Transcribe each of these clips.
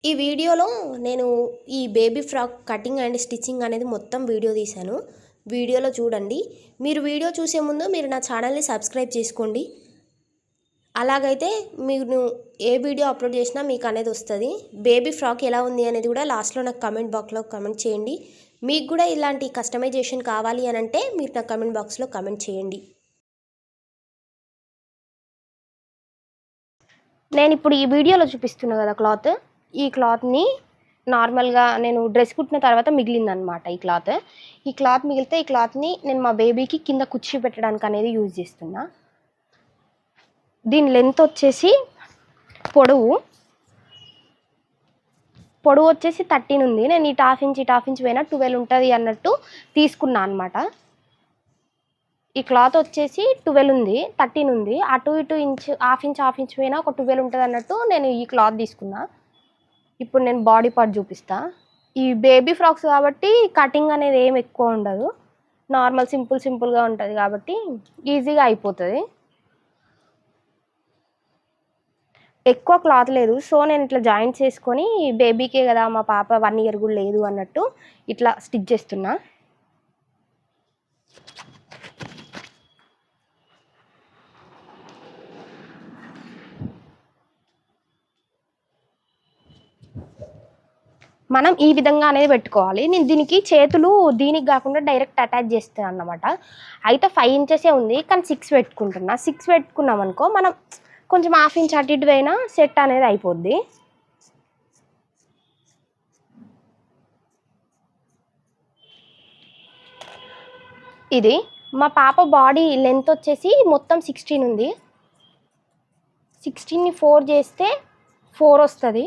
ఈ వీడియోలో నేను ఈ baby frock cutting and stitching అనేది మొత్తం వీడియో తీశాను. వీడియోలో చూడండి. మీరు వీడియో చూసే ముందు మీరు నా ఛానల్ని సబ్స్క్రైబ్ చేసుకోండి. అలాగైతే మీరు ఏ వీడియో అప్లోడ్ చేసినా మీకు అనేది వస్తుంది. బేబీ ఫ్రాక్ ఎలా ఉంది అనేది కూడా లాస్ట్లో నాకు కమెంట్ బాక్స్లో కమెంట్ చేయండి. మీకు కూడా ఇలాంటి కస్టమైజేషన్ కావాలి అని అంటే మీరు నా కమెంట్ బాక్స్లో కమెంట్ చేయండి. నేను ఇప్పుడు ఈ వీడియోలో చూపిస్తున్నా కదా క్లాత్, ఈ క్లాత్ని నార్మల్గా నేను డ్రెస్ కుట్టిన తర్వాత మిగిలిందనమాట. ఈ క్లాత్ మిగిలితే ఈ క్లాత్ని నేను మా బేబీకి కింద కుర్చీ పెట్టడానికి అనేది యూజ్ చేస్తున్నా. దీని లెంత్ వచ్చేసి పొడవు వచ్చేసి 13 ఉంది. నేను ఇటు హాఫ్ ఇంచ్ పోయినా 12 ఉంటుంది అన్నట్టు తీసుకున్నా అనమాట. ఈ క్లాత్ వచ్చేసి 12 ఉంది, 13 ఉంది. అటు ఇటు హాఫ్ ఇంచ్ పోయినా ఒక 12 ఉంటుంది అన్నట్టు నేను ఈ క్లాత్ తీసుకున్నా. ఇప్పుడు నేను బాడీ పార్ట్ చూపిస్తా. ఈ బేబీ ఫ్రాక్స్ కాబట్టి కటింగ్ అనేది ఏం ఎక్కువ ఉండదు, నార్మల్ సింపుల్గా ఉంటుంది కాబట్టి ఈజీగా అయిపోతుంది. ఎక్కువ క్లాత్ లేదు, సో నేను ఇట్లా జాయింట్ చేసుకొని బేబీకే కదా, మా పాప 1 ఇయర్ కూడా లేదు అన్నట్టు ఇట్లా స్టిచ్ చేస్తున్నా. మనం ఈ విధంగా అనేది పెట్టుకోవాలి. నేను దీనికి చేతులు దీనికి కాకుండా డైరెక్ట్ అటాచ్ చేస్తాను అన్నమాట. అయితే 5 ఇంచెసే ఉంది, కానీ 6 పెట్టుకుంటున్నా. 6 పెట్టుకున్నాం అనుకో, మనం కొంచెం హాఫ్ ఇంచ్ అటు ఇటు అయినా సెట్ అనేది అయిపోద్ది. ఇది మా పాప బాడీ లెంత్ వచ్చేసి మొత్తం 16 ఉంది. 16ని 4 చేస్తే 4 వస్తుంది.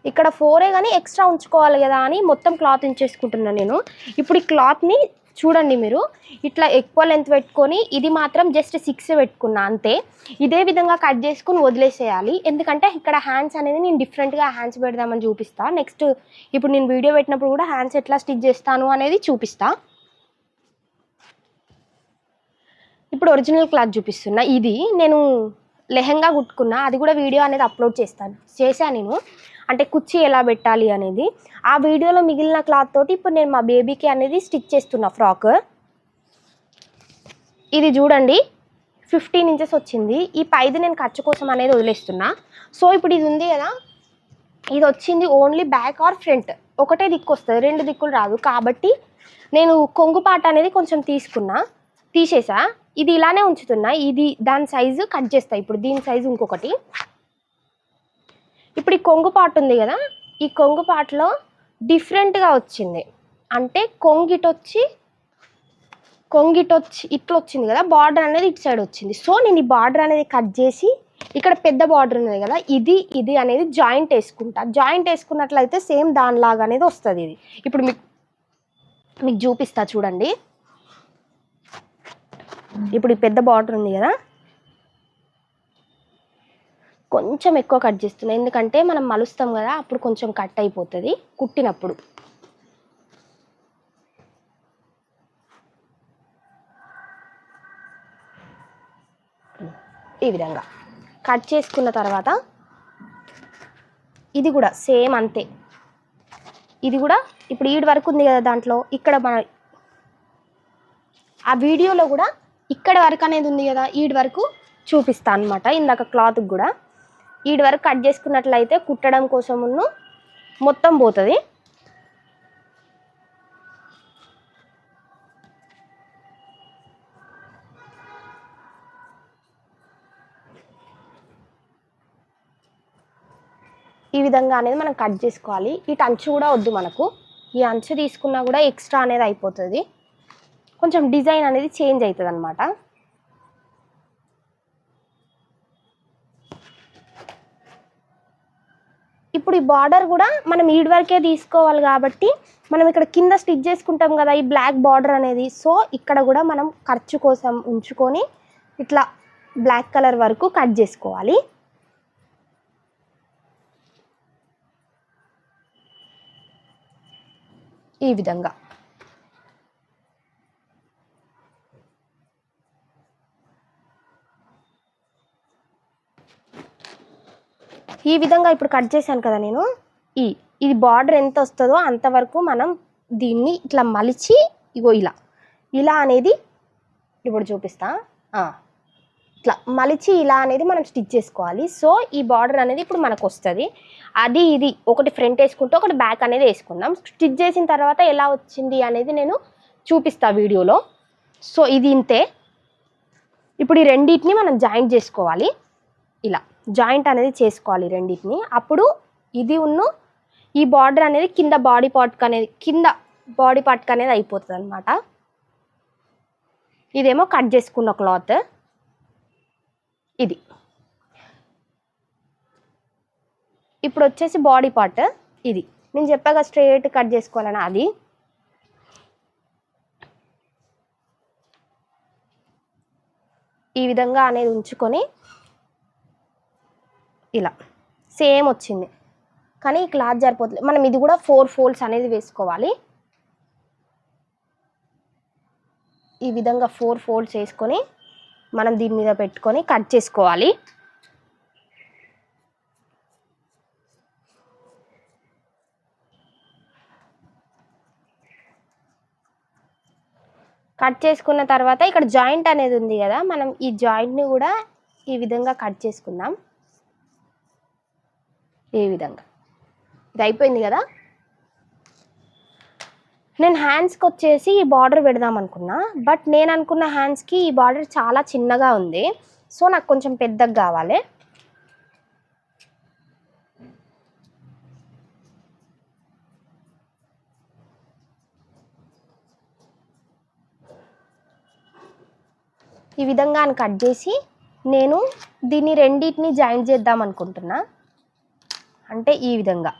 ఇక్కడ 4ఏ కానీ ఎక్స్ట్రా ఉంచుకోవాలి కదా అని మొత్తం క్లాత్ ఉంచేసుకుంటున్నాను నేను. ఇప్పుడు ఈ క్లాత్ని చూడండి, మీరు ఇట్లా ఎక్కువ లెంత్ పెట్టుకొని ఇది మాత్రం జస్ట్ 6 పెట్టుకున్నా అంతే. ఇదే విధంగా కట్ చేసుకుని వదిలేసేయాలి, ఎందుకంటే ఇక్కడ హ్యాండ్స్ అనేది నేను డిఫరెంట్గా హ్యాండ్స్ పెడదామని చూపిస్తా. నెక్స్ట్ ఇప్పుడు నేను వీడియో పెట్టినప్పుడు కూడా హ్యాండ్స్ ఎట్లా స్టిచ్ చేస్తాను అనేది చూపిస్తా. ఇప్పుడు ఒరిజినల్ క్లాత్ చూపిస్తున్నా. ఇది నేను లెహంగా కుట్టుకున్నా, అది కూడా వీడియో అనేది అప్లోడ్ చేశాను నేను, అంటే కుర్చీ ఎలా పెట్టాలి అనేది. ఆ వీడియోలో మిగిలిన క్లాత్ తోటి ఇప్పుడు నేను మా బేబీకి అనేది స్టిచ్ చేస్తున్నా ఫ్రాక్. ఇది చూడండి 15 ఇంచెస్ వచ్చింది. ఈ పైది నేను ఖర్చు కోసం అనేది వదిలేస్తున్నా. సో ఇప్పుడు ఇది ఉంది కదా, ఇది వచ్చింది ఓన్లీ బ్యాక్ ఆర్ ఫ్రంట్ ఒకటే దిక్కు వస్తుంది, 2 దిక్కులు రాదు. కాబట్టి నేను కొంగుపాట అనేది కొంచెం తీసేసా. ఇది ఇలానే ఉంచుతున్నా. ఇది దాని సైజు కట్ చేస్తా. ఇప్పుడు దీని సైజు ఇంకొకటి. ఇప్పుడు ఈ కొంగుపాటు ఉంది కదా, ఈ కొంగుపాటులో డిఫరెంట్గా వచ్చింది. అంటే కొంగిటొచ్చి ఇట్లా వచ్చింది కదా, బార్డర్ అనేది ఇటు సైడ్ వచ్చింది. సో నేను ఈ బార్డర్ అనేది కట్ చేసి ఇక్కడ పెద్ద బార్డర్ ఉంది కదా, ఇది అనేది జాయింట్ వేసుకుంటా. జాయింట్ వేసుకున్నట్లయితే సేమ్ దానిలాగా అనేది వస్తుంది. ఇది ఇప్పుడు మీకు చూపిస్తా చూడండి. ఇప్పుడు ఈ పెద్ద బార్డర్ ఉంది కదా, కొంచెం ఎక్కువ కట్ చేస్తున్నా, ఎందుకంటే మనం మలుస్తాం కదా, అప్పుడు కొంచెం కట్ అయిపోతుంది కుట్టినప్పుడు. ఈ విధంగా కట్ చేసుకున్న తర్వాత ఇది కూడా సేమ్ అంతే. ఇది కూడా ఇప్పుడు ఈడ్ వరకు ఉంది కదా, దాంట్లో ఇక్కడ మన ఆ వీడియోలో కూడా ఇక్కడ వరకు అనేది ఉంది కదా, ఈడ్ వరకు చూపిస్తా అనమాట. ఇందాక క్లాత్కి కూడా ఈడ్ వరకు కట్ చేసుకున్నట్లయితే కుట్టడం కోసం మొత్తం పోతుంది. ఈ విధంగా అనేది మనం కట్ చేసుకోవాలి. ఇటు అంచు కూడా వద్దు మనకు, ఈ అంచు తీసుకున్నా కూడా ఎక్స్ట్రా అనేది అయిపోతుంది, కొంచెం డిజైన్ అనేది చేంజ్ అవుతుంది అనమాట. ఇప్పుడు ఈ బార్డర్ కూడా మనం ఈడ్ వరకే తీసుకోవాలి కాబట్టి మనం ఇక్కడ కింద స్టిచ్ చేసుకుంటాం కదా ఈ బ్లాక్ బార్డర్ అనేది. సో ఇక్కడ కూడా మనం ఖర్చు కోసం ఉంచుకొని ఇట్లా బ్లాక్ కలర్ వరకు కట్ చేసుకోవాలి. ఈ విధంగా ఈ విధంగా ఇప్పుడు కట్ చేశాను కదా నేను, ఇది బార్డర్ ఎంత వస్తుందో అంతవరకు మనం దీన్ని ఇట్లా మలిచి ఇగో ఇలా అనేది ఇప్పుడు చూపిస్తా. ఇట్లా మలిచి ఇలా అనేది మనం స్టిచ్ చేసుకోవాలి. సో ఈ బార్డర్ అనేది ఇప్పుడు మనకు వస్తుంది. ఇది ఒకటి ఫ్రంట్ వేసుకుంటే ఒకటి బ్యాక్ అనేది వేసుకుందాం. స్టిచ్ చేసిన తర్వాత ఎలా వచ్చింది అనేది నేను చూపిస్తా వీడియోలో. సో ఇది ఇంతే. ఇప్పుడు ఈ రెండింటిని మనం జాయింట్ చేసుకోవాలి. ఇలా జాయింట్ అనేది చేసుకోవాలి రెండింటిని. అప్పుడు ఇది ఈ బార్డర్ అనేది కింద బాడీ పార్ట్కి అనేది అయిపోతుంది అనమాట. ఇదేమో కట్ చేసుకున్న క్లాత్. ఇది ఇప్పుడు వచ్చేసి బాడీ పార్ట్. ఇది నేను చెప్పాక స్ట్రైట్ కట్ చేసుకోవాలని అది. ఈ విధంగా అనేది ఉంచుకొని ఇలా సేమ్ వచ్చింది, కానీ ఈ క్లాత్ సరిపోతుంది. మనం ఇది కూడా 4 ఫోల్డ్స్ అనేది వేసుకోవాలి. ఈ విధంగా 4 ఫోల్డ్స్ వేసుకొని మనం దీని మీద పెట్టుకొని కట్ చేసుకోవాలి. కట్ చేసుకున్న తర్వాత ఇక్కడ జాయింట్ అనేది ఉంది కదా, మనం ఈ జాయింట్ని కూడా ఈ విధంగా కట్ చేసుకుందాం. ఈ విధంగా ఇది అయిపోయింది కదా. నేను హ్యాండ్స్కి వచ్చేసి ఈ బార్డర్ పెడదాం అనుకున్నా, బట్ నేను అనుకున్న హ్యాండ్స్కి ఈ బార్డర్ చాలా చిన్నగా ఉంది. సో నాకు కొంచెం పెద్దగా కావాలి. ఈ విధంగా కట్ చేసి నేను దీన్ని రెండింటిని జాయింట్ చేద్దాం అనుకుంటున్నా. అంటే ఈ విధంగా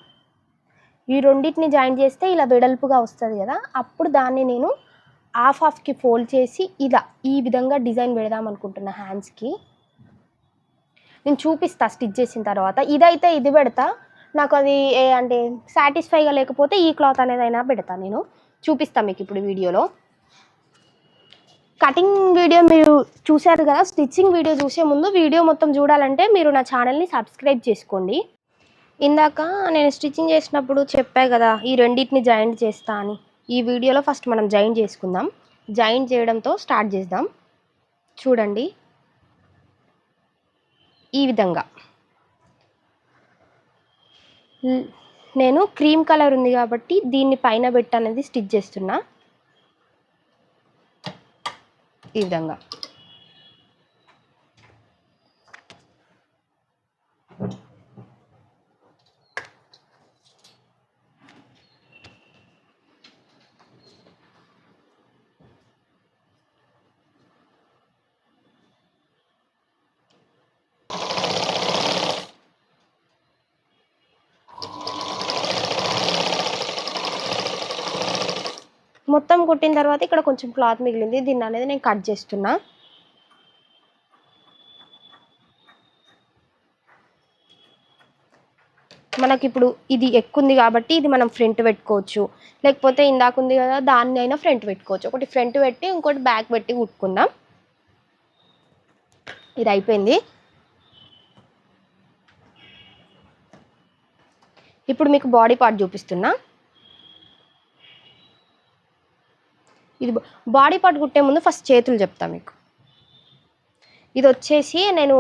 ఈ రెండింటిని జాయింట్ చేస్తే ఇలా వెడల్పుగా వస్తుంది కదా, అప్పుడు దాన్ని నేను హాఫ్కి ఫోల్డ్ చేసి ఈ విధంగా డిజైన్ పెడదాం అనుకుంటున్నా హ్యాండ్స్కి. నేను చూపిస్తా స్టిచ్ చేసిన తర్వాత. ఇదైతే ఇది పెడతా, నాకు అది అంటే సాటిస్ఫైగా లేకపోతే ఈ క్లాత్ అనేది అయినా పెడతా. నేను చూపిస్తాను మీకు ఇప్పుడు వీడియోలో. కటింగ్ వీడియో మీరు చూశారు కదా. స్టిచ్చింగ్ వీడియో చూసే ముందు వీడియో మొత్తం చూడాలంటే మీరు నా ఛానల్ని సబ్స్క్రైబ్ చేసుకోండి. ఇందాక నేను స్టిచ్చింగ్ చేసినప్పుడు చెప్పా కదా ఈ రెండింటిని జాయింట్ చేస్తా అని. ఈ వీడియోలో ఫస్ట్ మనం జాయింట్ చేసుకుందాం. జాయింట్ చేయడంతో స్టార్ట్ చేద్దాం. చూడండి ఈ విధంగా నేను క్రీమ్ కలర్ ఉంది కాబట్టి దీన్ని పైన పెట్టి అనేది స్టిచ్ చేస్తున్నా. ఈ విధంగా మొత్తం కుట్టిన తర్వాత ఇక్కడ కొంచెం క్లాత్ మిగిలింది, దీన్ని అనేది నేను కట్ చేస్తున్నా. మనకి ఇప్పుడు ఇది ఎక్కుంది కాబట్టి ఇది మనం ఫ్రంట్ పెట్టుకోవచ్చు, లేకపోతే ఇందాక ఉంది కదా దాన్ని అయినా ఫ్రంట్ పెట్టుకోవచ్చు. ఒకటి ఫ్రంట్ పెట్టి ఇంకోటి బ్యాక్ పెట్టి కుట్టుకుందాం. ఇది అయిపోయింది. ఇప్పుడు మీకు బాడీ పార్ట్ చూపిస్తున్నా. ఇది బాడీ పార్ట్ కుట్టే ముందు ఫస్ట్ చేతులు చెప్తా మీకు. ఇది వచ్చేసి నేను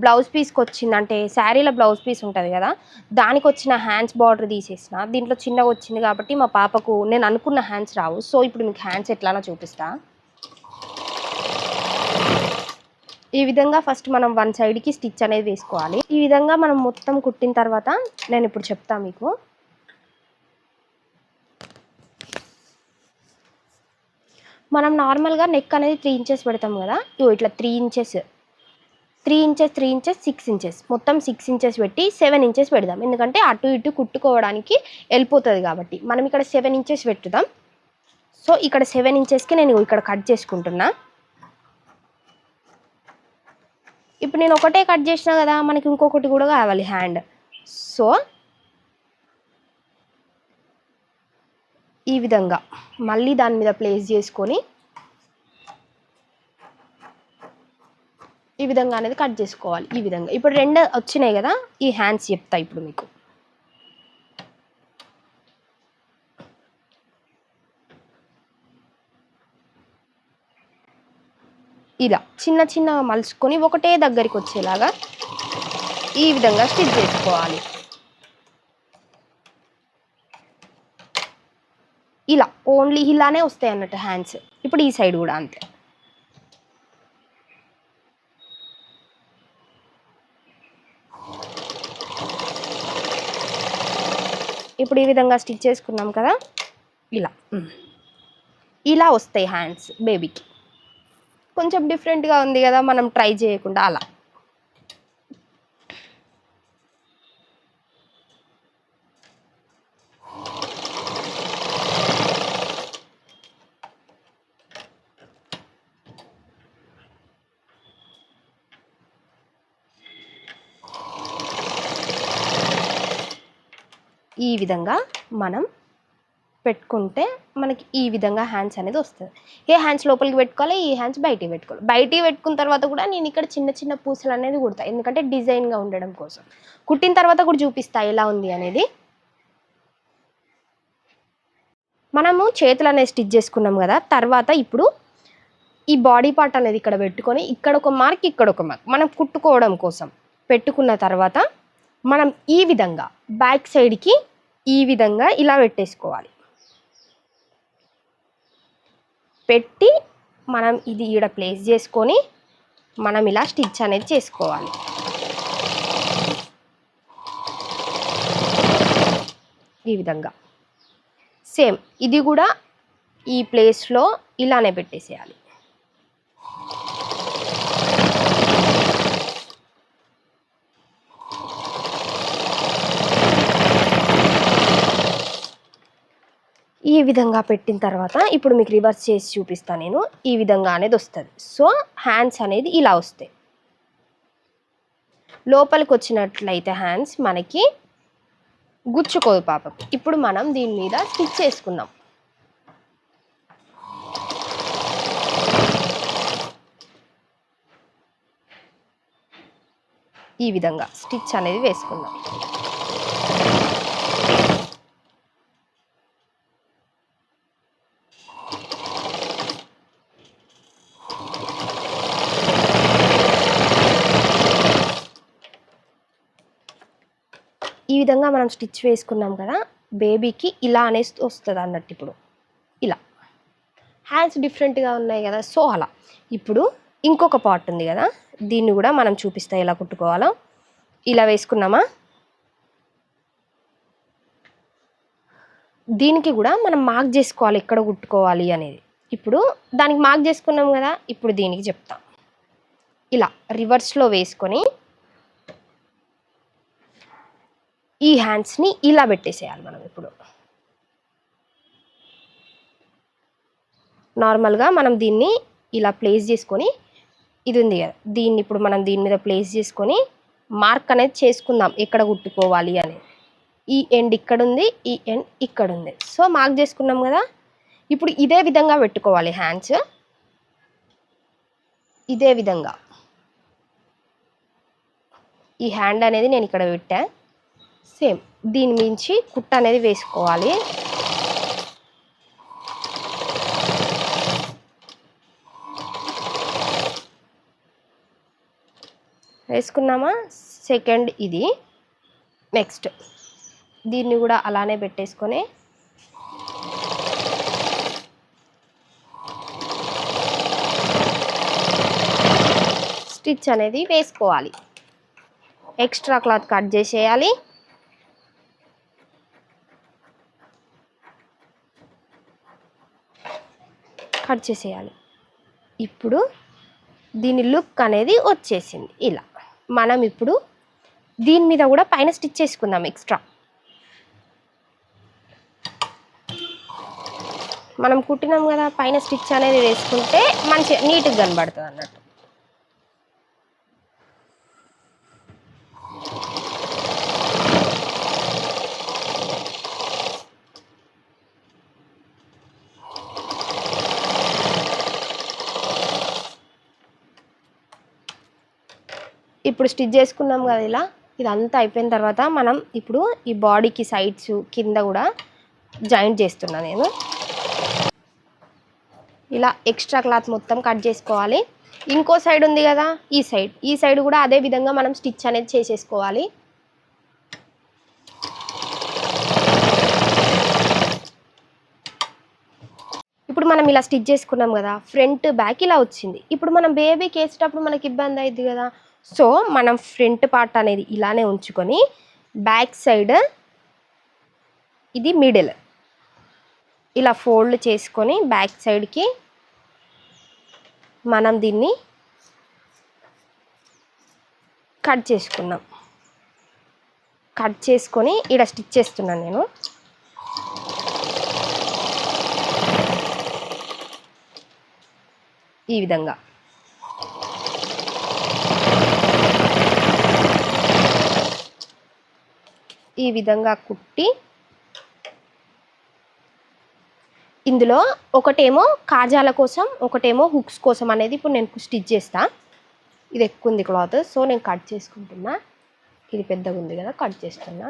బ్లౌజ్ పీస్కి వచ్చింది, అంటే శారీలో బ్లౌజ్ పీస్ ఉంటుంది కదా దానికి వచ్చిన హ్యాండ్స్ బార్డర్ తీసేసిన. దీంట్లో చిన్నగా వచ్చింది కాబట్టి మా పాపకు నేను అనుకున్న హ్యాండ్స్ రావు. సో ఇప్పుడు మీకు హ్యాండ్స్ ఎట్లానో చూపిస్తా. ఈ విధంగా ఫస్ట్ మనం వన్ సైడ్కి స్టిచ్ అనేది వేసుకోవాలి. ఈ విధంగా మనం మొత్తం కుట్టిన తర్వాత నేను ఇప్పుడు చెప్తా మీకు. మనం నార్మల్గా నెక్ అనేది 3 ఇంచెస్ పెడతాం కదా, ఇట్లా 3 ఇంచెస్ 6 ఇంచెస్ మొత్తం 6 ఇంచెస్ పెట్టి 7 ఇంచెస్ పెడదాం. ఎందుకంటే అటు ఇటు కుట్టుకోవడానికి వెళ్ళిపోతుంది కాబట్టి మనం ఇక్కడ 7 ఇంచెస్ పెట్టుదాం. సో ఇక్కడ 7 ఇంచెస్కి నేను ఇక్కడ కట్ చేసుకుంటున్నా. ఇప్పుడు నేను ఒకటే కట్ చేసినా కదా, మనకి ఇంకొకటి కూడా కావాలి హ్యాండ్. సో ఈ విధంగా మళ్ళీ దాని మీద ప్లేస్ చేసుకొని ఈ విధంగా అనేది కట్ చేసుకోవాలి. ఈ విధంగా ఇప్పుడు 2 వచ్చినాయి కదా, ఈ హ్యాండ్స్ చెప్తా ఇప్పుడు మీకు. ఇలా చిన్న చిన్న మలుచుకొని ఒకటే దగ్గరికి వచ్చేలాగా ఈ విధంగా స్టిచ్ చేసుకోవాలి. ఇలా ఓన్లీ ఇలానే వస్తాయి అన్నట్టు హ్యాండ్స్. ఇప్పుడు ఈ సైడ్ కూడా అంతే. ఇప్పుడు ఈ విధంగా స్టిచ్ చేసుకున్నాం కదా, ఇలా ఇలా వస్తాయి హ్యాండ్స్ బేబీకి. కొంచెం డిఫరెంట్గా ఉంది కదా, మనం ట్రై చేయకుండా అలా. ఈ విధంగా మనం పెట్టుకుంటే మనకి ఈ విధంగా హ్యాండ్స్ అనేది వస్తుంది. ఏ హ్యాండ్స్ లోపలికి పెట్టుకోవాలి, ఈ హ్యాండ్స్ బయటికి పెట్టుకోవాలి. బయటికి పెట్టుకున్న తర్వాత కూడా నేను ఇక్కడ చిన్న చిన్న పూసలు అనేది కుడతాను, ఎందుకంటే డిజైన్గా ఉండడం కోసం. కుట్టిన తర్వాత కూడా చూపిస్తా ఎలా ఉంది అనేది. మనము చేతులు అనేది స్టిచ్ చేసుకున్నాం కదా, తర్వాత ఇప్పుడు ఈ బాడీ పార్ట్ అనేది ఇక్కడ పెట్టుకొని ఇక్కడ ఒక మార్క్, ఇక్కడ ఒక మార్క్ మనం కుట్టుకోవడం కోసం పెట్టుకున్న తర్వాత మనం ఈ విధంగా బ్యాక్ సైడ్కి ఈ విధంగా ఇలా పెట్టేసుకోవాలి. పెట్టి మనం ఇది ఈడ ప్లేస్ చేసుకొని మనం ఇలా స్టిచ్ అనేది చేసుకోవాలి. ఈ విధంగా సేమ్ ఇది కూడా ఈ ప్లేస్లో ఇలానే పెట్టేసేయాలి. ఈ విధంగా పెట్టిన తర్వాత ఇప్పుడు మీకు రివర్స్ చేసి చూపిస్తాను నేను. ఈ విధంగా అనేది వస్తుంది. సో హ్యాండ్స్ అనేది ఇలా వస్తాయి. లోపలికి వచ్చినట్లయితే హ్యాండ్స్ మనకి గుచ్చుకోదు పాపకి. ఇప్పుడు మనం దీని మీద స్టిచ్ చేసుకుందాం. ఈ విధంగా స్టిచ్ అనేది వేసుకుందాం. ఈ విధంగా మనం స్టిచ్ వేసుకున్నాం కదా, బేబీకి ఇలా అనేసి వస్తుంది అన్నట్టు. ఇప్పుడు ఇలా హ్యాండ్స్ డిఫరెంట్గా ఉన్నాయి కదా, సో అలా. ఇప్పుడు ఇంకొక పార్ట్ ఉంది కదా, దీన్ని కూడా మనం చూపిస్తా ఎలా కుట్టుకోవాలో. ఇలా వేసుకున్నామా, దీనికి కూడా మనం మార్క్ చేసుకోవాలి ఎక్కడ కుట్టుకోవాలి అనేది. ఇప్పుడు దానికి మార్క్ చేసుకున్నాం కదా, ఇప్పుడు దీనికి చెప్తాం. ఇలా రివర్స్లో వేసుకొని ఈ హ్యాండ్స్ని ఇలా పెట్టేసేయాలి మనం. ఇప్పుడు నార్మల్గా మనం దీన్ని ఇలా ప్లేస్ చేసుకొని, ఇది ఉంది కదా, దీన్ని ఇప్పుడు మనం దీని మీద ప్లేస్ చేసుకొని మార్క్ అనేది చేసుకుందాం ఎక్కడ కుట్టుకోవాలి అని. ఈ ఎండ్ ఇక్కడ ఉంది, ఈ ఎండ్ ఇక్కడ ఉంది. సో మార్క్ చేసుకున్నాం కదా, ఇప్పుడు ఇదే విధంగా పెట్టుకోవాలి హ్యాండ్స్. ఇదే విధంగా ఈ హ్యాండ్ అనేది నేను ఇక్కడ పెట్టా. సేమ్ దీని మించి కుట్ట అనేది వేసుకోవాలి. వేసుకున్నామా, సెకండ్ ఇది. నెక్స్ట్ దీన్ని కూడా అలానే పెట్టేసుకొని స్టిచ్ అనేది వేసుకోవాలి. ఎక్స్ట్రా క్లాత్ కట్ చేసేయాలి. కట్ చేసేయాలి. ఇప్పుడు దీని లుక్ అనేది వచ్చేసింది. ఇలా మనం ఇప్పుడు దీని మీద కూడా పైన స్టిచ్ చేసుకుందాం ఎక్స్ట్రా. మనం కుట్టినాం కదా, పైన స్టిచ్ అనేది వేసుకుంటే మంచిగా నీట్గా కనబడుతుంది అన్నట్టు. ఇప్పుడు స్టిచ్ చేసుకున్నాం కదా ఇలా, ఇదంతా అయిపోయిన తర్వాత మనం ఇప్పుడు ఈ బాడీకి సైడ్స్ కింద కూడా జాయింట్ చేస్తున్నా నేను. ఇలా ఎక్స్ట్రా క్లాత్ మొత్తం కట్ చేసుకోవాలి. ఇంకో సైడ్ ఉంది కదా ఈ సైడ్ కూడా అదే విధంగా మనం స్టిచ్ అనేది చేసేసుకోవాలి. ఇప్పుడు మనం ఇలా స్టిచ్ చేసుకున్నాం కదా, ఫ్రంట్ బ్యాక్ ఇలా వచ్చింది. ఇప్పుడు మనం బేబీకి వేసేటప్పుడు మనకి ఇబ్బంది అయింది కదా, సో మనం ఫ్రంట్ పార్ట్ అనేది ఇలానే ఉంచుకొని బ్యాక్ సైడ్ ఇది మిడిల్ ఇలా ఫోల్డ్ చేసుకొని బ్యాక్ సైడ్కి మనం దీన్ని కట్ చేసుకున్నాం. కట్ చేసుకొని ఇక్కడ స్టిచ్ చేస్తున్నాను నేను. ఈ విధంగా కుట్టి ఇందులో ఒకటేమో కాజాల కోసం ఒకటేమో హుక్స్ కోసం అనేది ఇప్పుడు నేను స్టిచ్ చేస్తా. ఇది ఎక్కువ ఉంది క్లాత్, సో నేను కట్ చేసుకుంటున్నా. ఇది పెద్దగా ఉంది కదా, కట్ చేస్తున్నా.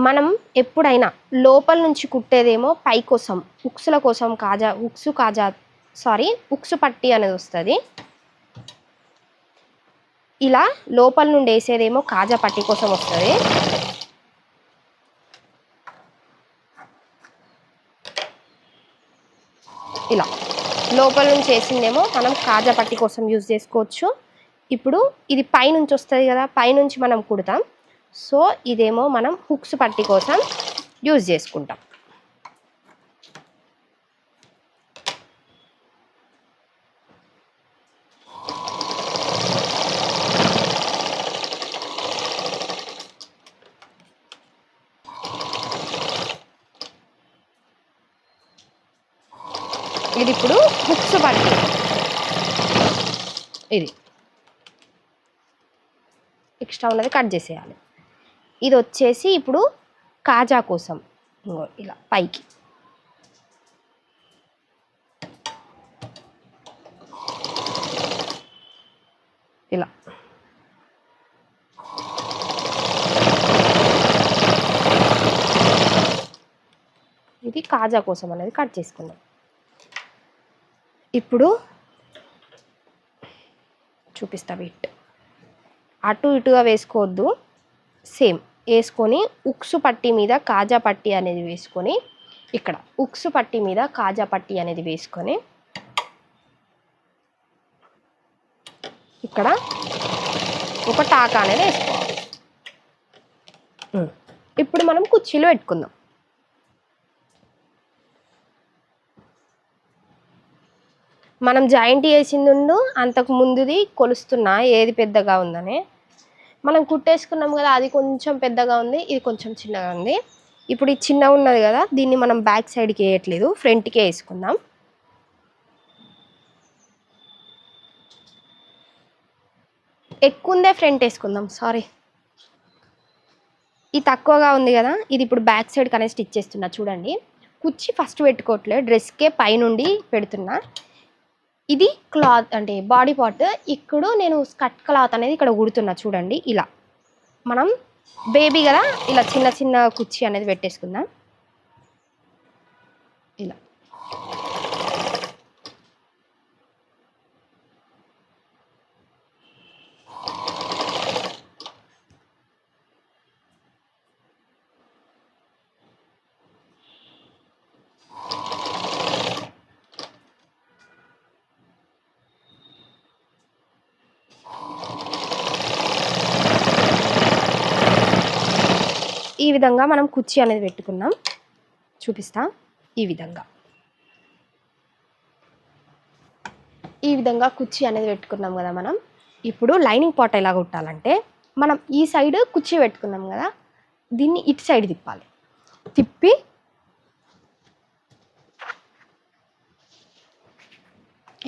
మనం ఎప్పుడైనా లోపల నుంచి కుట్టేదేమో పై కోసం హుక్స్ల కోసం హుక్స్ పట్టి అనేది వస్తుంది. ఇలా లోపల నుండి వేసేదేమో కాజా పట్టి కోసం వస్తుంది. ఇలా లోపల నుంచి వేసిందేమో మనం కాజా పట్టి కోసం యూజ్ చేసుకోవచ్చు. ఇప్పుడు ఇది పైనుంచి వస్తుంది కదా, పైనుంచి మనం కుడతాం. సో ఇదేమో మనం హుక్స్ పట్టి కోసం యూజ్ చేసుకుంటాం. ఇది ఇప్పుడు హుక్స్ పట్టి, ఇది ఎక్స్ట్రా ఉన్నది కట్ చేసేయాలి. ఇది వచ్చేసి ఇప్పుడు కాజా కోసం ఇంకో ఇలా పైకి ఇలా ఇది కాజా కోసం అనేది కట్ చేసుకుందాం. ఇప్పుడు చూపిస్తా. బిట్ అటు ఇటుగా వేసుకోవద్దు, సేమ్ వేసుకొని ఉక్సు పట్టి మీద కాజా పట్టి అనేది వేసుకొని ఇక్కడ ఉక్సు పట్టి మీద కాజా పట్టి అనేది వేసుకొని ఇక్కడ ఒక టాకా అనేది వేసుకోవాలి. ఇప్పుడు మనం కుర్చీలు పెట్టుకుందాం. మనం జాయింట్ చేసింది అంతకు ముందుది కొలుస్తున్నా ఏది పెద్దగా ఉందని. మనం కుట్టేసుకున్నాం కదా, అది కొంచెం పెద్దగా ఉంది, ఇది కొంచెం చిన్నగా ఉంది. ఇప్పుడు ఈ చిన్నగా ఉన్నది కదా, దీన్ని మనం బ్యాక్ సైడ్కి వేయట్లేదు, ఫ్రంట్కే వేసుకుందాం. ఎక్కువ ఉందే ఫ్రంట్ వేసుకుందాం. సారీ, ఇది తక్కువగా ఉంది కదా, ఇది ఇప్పుడు బ్యాక్ సైడ్ అనేది స్టిచ్ చేస్తున్నా. చూడండి, కుర్చీ ఫస్ట్ పెట్టుకోవట్లేదు, డ్రెస్కే పైనుండి పెడుతున్నా. ఇది క్లాత్ అంటే బాడీ పార్ట్. ఇక్కడ నేను స్కర్ట్ క్లాత్ అనేది ఇక్కడ కుడుతున్నా. చూడండి, ఇలా మనం బేబీ కదా, ఇలా చిన్న చిన్న కుర్చీ అనేది పెట్టేసుకుందాం. ఇలా ఈ విధంగా మనం కుర్చీ అనేది పెట్టుకున్నాం. చూపిస్తా. ఈ విధంగా కుర్చీ అనేది పెట్టుకున్నాం కదా మనం. ఇప్పుడు లైనింగ్ పార్ట్ ఎలా కుట్టాలంటే, మనం ఈ సైడ్ కుర్చీ పెట్టుకున్నాం కదా, దీన్ని ఇటు సైడ్ తిప్పాలి. తిప్పి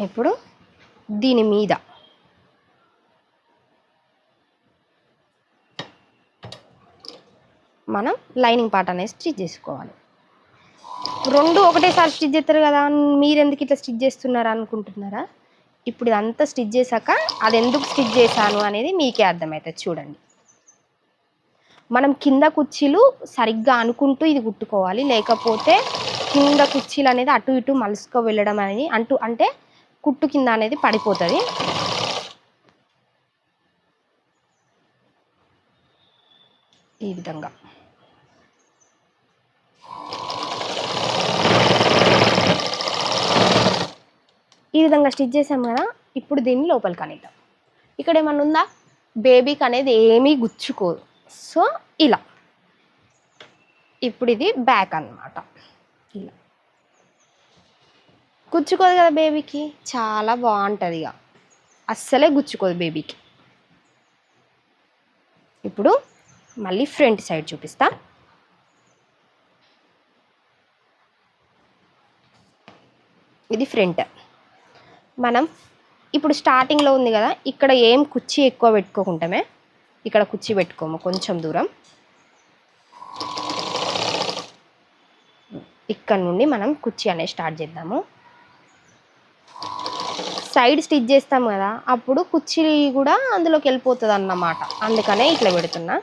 ఇప్పుడు దీని మీద మనం లైనింగ్ పార్ట్ అనేది స్టిచ్ చేసుకోవాలి. రెండు ఒకటేసారి స్టిచ్ చేస్తారు కదా, మీరు ఎందుకు ఇట్లా స్టిచ్ చేస్తున్నారు అనుకుంటున్నారా? ఇప్పుడు ఇదంతా స్టిచ్ చేశాక అది ఎందుకు స్టిచ్ చేశాను అనేది మీకే అర్థమవుతుంది. చూడండి, మనం కింద కుర్చీలు సరిగ్గా అనుకుంటూ ఇది కుట్టుకోవాలి, లేకపోతే కింద కుర్చీలు అనేది అటు ఇటు మలుసుకో వెళ్ళడం అనేది అంటే కుట్టు కింద అనేది పడిపోతుంది. ఈ విధంగా స్టిచ్ చేసాం కదా. ఇప్పుడు దీన్ని లోపలికి అనేద్దాం. ఇక్కడ ఏమన్నా ఉందా? బేబీకి అనేది ఏమీ గుచ్చుకోదు. సో ఇలా ఇప్పుడు ఇది బ్యాక్ అన్నమాట. ఇలా గుచ్చుకోదు కదా బేబీకి, చాలా బాగుంటుంది. ఇక అస్సలే గుచ్చుకోదు బేబీకి. ఇప్పుడు మళ్ళీ ఫ్రంట్ సైడ్ చూపిస్తా. ఇది ఫ్రంట్. మనం ఇప్పుడు స్టార్టింగ్లో ఉంది కదా, ఇక్కడ ఏం కుర్చీ ఎక్కువ పెట్టుకోకుంటామే, ఇక్కడ కుర్చీ పెట్టుకోము, కొంచెం దూరం. ఇక్కడ నుండి మనం కుర్చీ అనేది స్టార్ట్ చేద్దాము. సైడ్ స్టిచ్ చేస్తాం కదా, అప్పుడు కుర్చీ కూడా అందులోకి వెళ్ళిపోతుంది అన్నమాట. అందుకనే ఇట్లా పెడుతున్నా.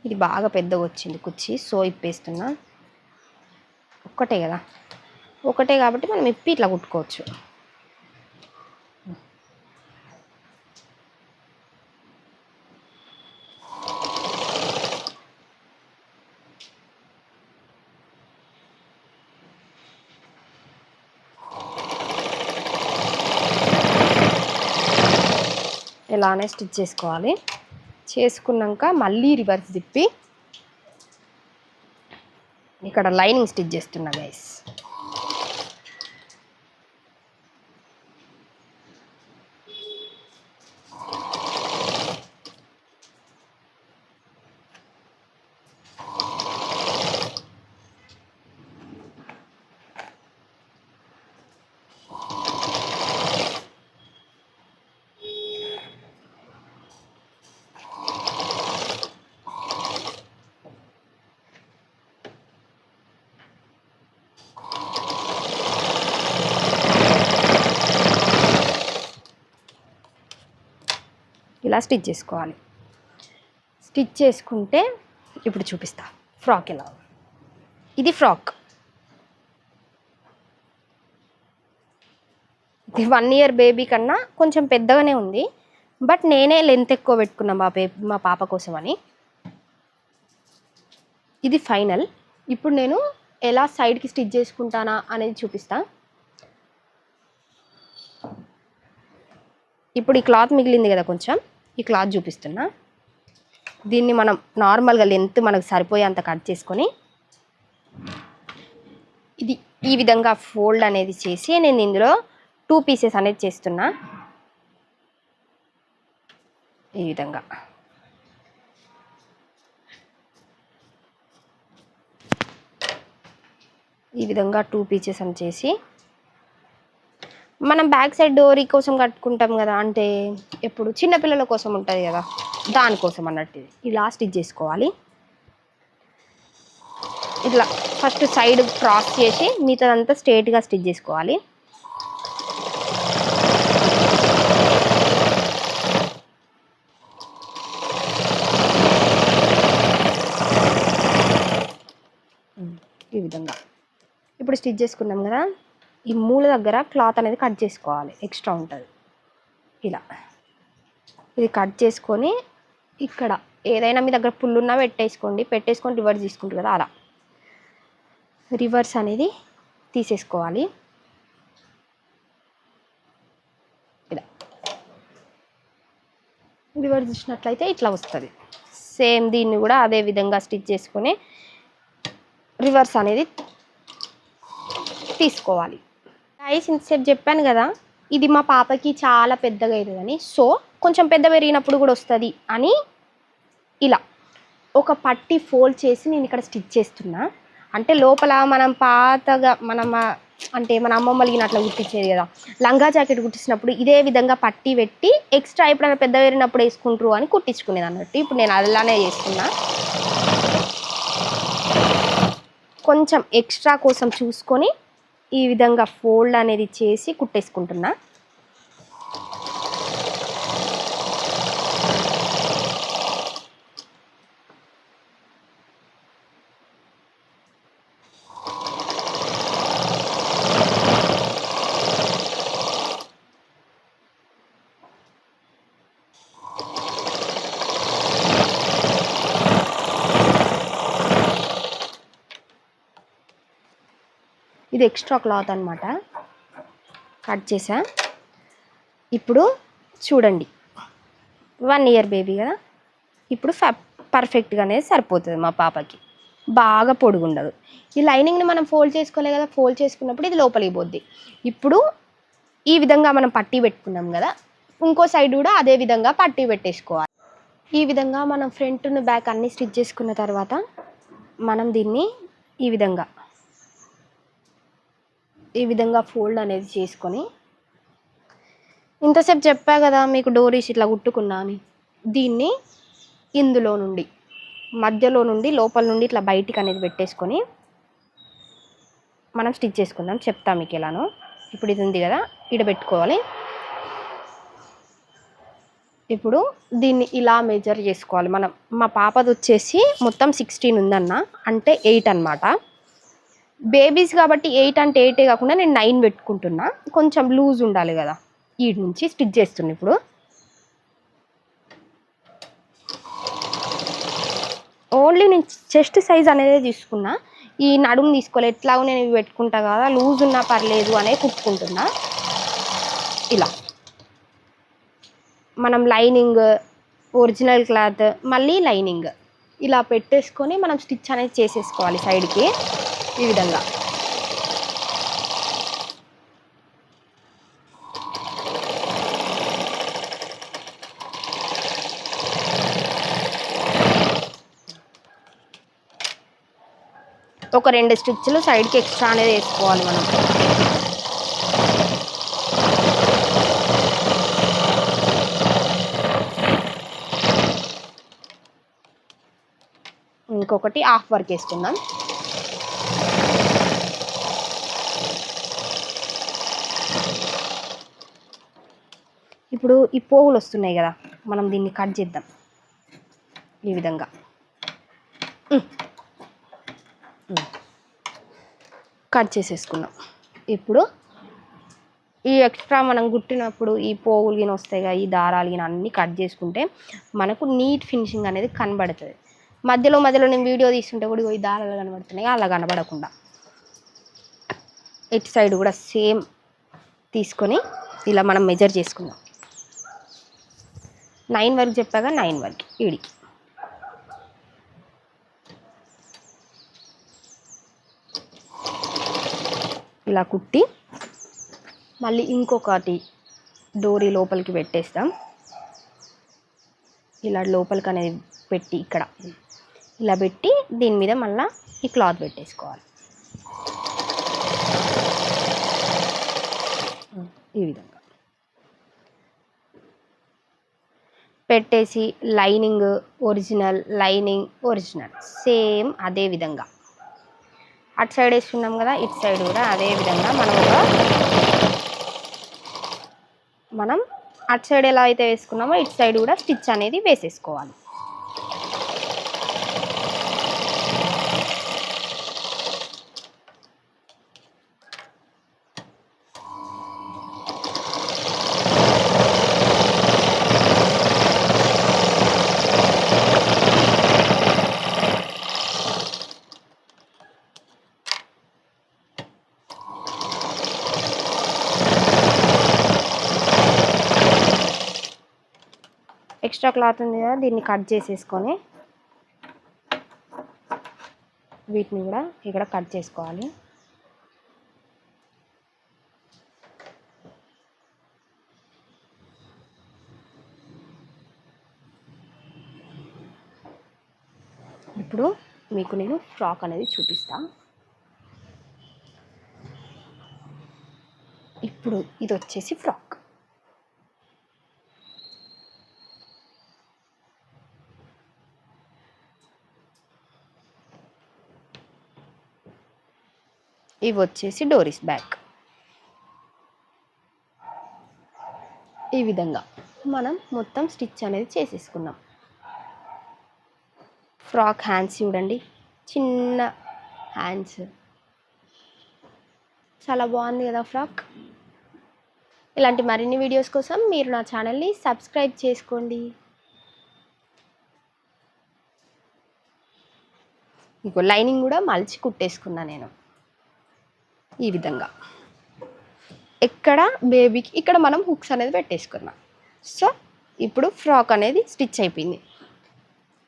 ఇది బాగా పెద్దగా వచ్చింది కుర్చీ, సో ఇప్పేస్తున్నా. ఒక్కటే కదా, ఒకటే కాబట్టి మనం ఇప్పి ఇట్లా కుట్టుకోవచ్చు. ఇలానే స్టిచ్ చేసుకోవాలి. చేసుకున్నాక మళ్ళీ రివర్స్ తిప్పి ఇక్కడ లైనింగ్ స్టిచ్ చేస్తున్నా గైస్. ఇలా స్టిచ్ చేసుకోవాలి. స్టిచ్ చేసుకుంటే ఇప్పుడు చూపిస్తా ఫ్రాక్ ఎలా. ఇది ఫ్రాక్. ఇది 1 ఇయర్ బేబీ కన్నా కొంచెం పెద్దగానే ఉంది, బట్ నేనే లెంత్ ఎక్కువ పెట్టుకున్నా మా పాప కోసం అని. ఇది ఫైనల్. ఇప్పుడు నేను ఎలా సైడ్కి స్టిచ్ చేసుకుంటానా అనేది చూపిస్తా. ఇప్పుడు ఈ క్లాత్ మిగిలింది కదా కొంచెం, ఈ క్లాత్ చూపిస్తున్నా. దీన్ని మనం నార్మల్గా లెంత్ మనకు సరిపోయేంత కట్ చేసుకొని ఇది ఈ విధంగా ఫోల్డ్ అనేది చేసి నేను ఇందులో 2 పీసెస్ అనేది చేస్తున్నా. ఈ విధంగా ఈ విధంగా 2 పీసెస్ అని చేసి మనం బ్యాక్ సైడ్ డోరీ కోసం కట్టుకుంటాం కదా, అంటే ఎప్పుడు చిన్నపిల్లల కోసం ఉంటుంది కదా, దానికోసం అన్నట్టు ఇలా స్టిచ్ చేసుకోవాలి. ఇట్లా ఫస్ట్ సైడ్ క్రాస్ చేసి మిగతాదంతా స్ట్రేట్గా స్టిచ్ చేసుకోవాలి. ఈ విధంగా ఇప్పుడు స్టిచ్ చేసుకున్నాం కదా, ఈ మూల దగ్గర క్లాత్ అనేది కట్ చేసుకోవాలి, ఎక్స్ట్రా ఉంటుంది. ఇలా ఇది కట్ చేసుకొని ఇక్కడ ఏదైనా మీ దగ్గర పుల్లున్నా పెట్టేసుకొని రివర్స్ తీసుకుంటారు కదా, అలా రివర్స్ అనేది తీసేసుకోవాలి. ఇలా రివర్స్ తీసినట్లయితే ఇట్లా వస్తుంది. సేమ్ దీన్ని కూడా అదే విధంగా స్టిచ్ చేసుకొని రివర్స్ అనేది తీసుకోవాలి. గైస్ ఇంతసేపు చెప్పాను కదా, ఇది మా పాపకి చాలా పెద్దగా అవుతుందని, సో కొంచెం పెద్ద పెరిగినప్పుడు కూడా వస్తుంది అని ఇలా ఒక పట్టి ఫోల్డ్ చేసి నేను ఇక్కడ స్టిచ్ చేస్తున్నా. అంటే లోపల మనం పాతగా అంటే మన అమ్మమ్మలకి అట్లా కుట్టించేది కదా, లంగా జాకెట్ కుట్టించినప్పుడు ఇదే విధంగా పట్టి పెట్టి ఎక్స్ట్రా ఎప్పుడైనా పెద్ద వేరినప్పుడు వేసుకుంటారు అని కుట్టించుకునేది అన్నట్టు. ఇప్పుడు నేను అలానే చేస్తున్నా. కొంచెం ఎక్స్ట్రా కోసం చూసుకొని ఈ విధంగా ఫోల్డ్ అనేది చేసి కుట్టేసుకుంటున్నా. ఇది ఎక్స్ట్రా క్లాత్ అనమాట, కట్ చేసా. ఇప్పుడు చూడండి 1 ఇయర్ బేబీ కదా, ఇప్పుడు పర్ఫెక్ట్గానే సరిపోతుంది మా పాపకి, బాగా పొడుగుండదు. ఈ లైనింగ్ని మనం ఫోల్డ్ చేసుకోలే కదా, ఫోల్డ్ చేసుకున్నప్పుడు ఇది లోపలికి పోద్ది. ఇప్పుడు ఈ విధంగా మనం పట్టీ పెట్టుకున్నాం కదా, ఇంకో సైడ్ కూడా అదే విధంగా పట్టీ పెట్టేసుకోవాలి. ఈ విధంగా మనం ఫ్రంట్ బ్యాక్ అన్నీ స్టిచ్ చేసుకున్న తర్వాత మనం దీన్ని ఈ విధంగా ఫోల్డ్ అనేది చేసుకొని, ఇంతసేపు చెప్పా కదా మీకు డోరీస్ ఇట్లా కుట్టుకున్నా అని, దీన్ని ఇందులో నుండి మధ్యలో నుండి లోపల నుండి ఇట్లా బయటికి అనేది పెట్టేసుకొని మనం స్టిచ్ చేసుకుందాం. చెప్తా మీకు ఎలానో. ఇప్పుడు ఇది ఉంది కదా, ఇక్కడ పెట్టుకోవాలి. ఇప్పుడు దీన్ని ఇలా మెజర్ చేసుకోవాలి మనం. మా పాపది వచ్చేసి మొత్తం 16 ఉందన్న, అంటే 8 అనమాట. బేబీస్ కాబట్టి 8 అంటే 8 కాకుండా నేను 9 పెట్టుకుంటున్నా, కొంచెం లూజ్ ఉండాలి కదా. ఈ నుంచి స్టిచ్ చేస్తున్నా. ఇప్పుడు ఓన్లీ నేను చెస్ట్ సైజ్ అనేది తీసుకున్నా, ఈ నడుము తీసుకోవాలి. ఎట్లాగో నేను ఇవి పెట్టుకుంటా కదా, లూజ్ ఉన్నా పర్లేదు అనే కుట్టుకుంటున్నా. ఇలా మనం లైనింగ్, ఒరిజినల్ క్లాత్, మళ్ళీ లైనింగ్ ఇలా పెట్టేసుకొని మనం స్టిచ్ అనేది చేసేసుకోవాలి సైడ్కి ఈ విధంగా. ఒక 2 స్టిచ్లు సైడ్కి ఎక్స్ట్రా అనేది వేసుకోవాలి మనం. ఇంకొకటి హాఫ్ వర్క్ వేసుకుందాం. ఇప్పుడు ఈ పోగులు వస్తున్నాయి కదా, మనం దీన్ని కట్ చేద్దాం ఈ విధంగా. కట్ చేసేసుకున్నాం. ఇప్పుడు ఈ ఎక్స్ట్రా మనం కుట్టినప్పుడు ఈ పోగులు గిన వస్తాయి కదా, ఈ దారాలు గిన అన్నీ కట్ చేసుకుంటే మనకు నీట్ ఫినిషింగ్ అనేది కనబడుతుంది. మధ్యలో నేను వీడియో తీసుకుంటే కూడా ఈ దారాలు కనబడుతున్నాయి, అలా కనబడకుండా ఇటు సైడ్ కూడా సేమ్ తీసుకొని ఇలా మనం మెజర్ చేసుకుందాం. 9 వరకు చెప్పాగా, 9 వరకు ఇడి ఇలా కుట్టి మళ్ళీ ఇంకొకటి డోరీ లోపలికి పెట్టేస్తాం. ఇలా లోపలికి అనేది పెట్టి ఇక్కడ ఇలా పెట్టి దీని మీద మళ్ళీ ఈ క్లాత్ పెట్టేసుకోవాలి ఈ విధంగా పెట్టేసి లైనింగ్ ఒరిజినల్ సేమ్ అదే విధంగా అటు సైడ్ వేసుకున్నాం కదా, ఇటు సైడ్ కూడా అదే విధంగా మనం అటు సైడ్ ఎలా అయితే వేసుకున్నామో ఇటు సైడ్ కూడా స్టిచ్ అనేది వేసేసుకోవాలి. ఎక్స్ట్రా క్లాత్ ఉంది కదా, దీన్ని కట్ చేసేసుకొని వీటిని కూడా ఇక్కడ కట్ చేసుకోవాలి. ఇప్పుడు మీకు నేను ఫ్రాక్ అనేది చూపిస్తా. ఇప్పుడు ఇది వచ్చేసి ఫ్రాక్. ఇవి వచ్చేసి డోరీస్ బ్యాక్. ఈ విధంగా మనం మొత్తం స్టిచ్ అనేది చేసేసుకున్నాం. ఫ్రాక్ హ్యాండ్స్ చూడండి, చిన్న హ్యాండ్స్, చాలా బాగుంది కదా ఫ్రాక్. ఇలాంటి మరిన్ని వీడియోస్ కోసం మీరు నా ఛానల్ని సబ్స్క్రైబ్ చేసుకోండి. ఇంకో లైనింగ్ కూడా మలిచి కుట్టేసుకున్నా నేను ఈ విధంగా. ఇక్కడ బేబీకి ఇక్కడ మనం హుక్స్ అనేది పెట్టేసుకున్నాం. సో ఇప్పుడు ఫ్రాక్ అనేది స్టిచ్ అయిపోయింది.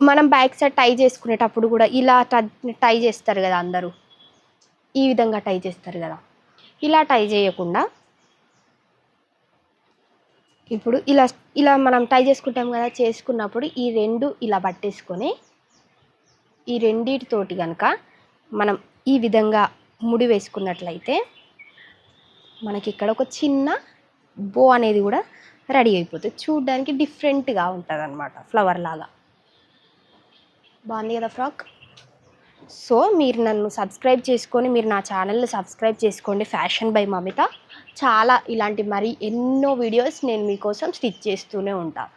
మనం బ్యాక్ సైడ్ టై చేసుకునేటప్పుడు కూడా ఇలా టై చేస్తారు కదా అందరూ, ఈ విధంగా టై చేస్తారు కదా. ఇలా టై చేయకుండా ఇప్పుడు ఇలా ఇలా మనం టై చేసుకుంటాం కదా, చేసుకున్నప్పుడు ఈ రెండు ఇలా పట్టేసుకొని ఈ రెండిటితోటి కనుక మనం ఈ విధంగా ముడి వేసుకున్నట్లయితే మనకి ఇక్కడ ఒక చిన్న బో అనేది కూడా రెడీ అయిపోతుంది. చూడడానికి డిఫరెంట్గా ఉంటుంది అన్నమాట, ఫ్లవర్ లాగా. బాగుంది కదా ఫ్రాక్. సో మీరు నన్ను సబ్స్క్రైబ్ చేసుకొని మీరు నా ఛానల్ని సబ్స్క్రైబ్ చేసుకోండి, ఫ్యాషన్ బై మమిత. చాలా ఇలాంటి మరి ఎన్నో వీడియోస్ నేను మీకోసం స్టిచ్ చేస్తూనే ఉంటాను.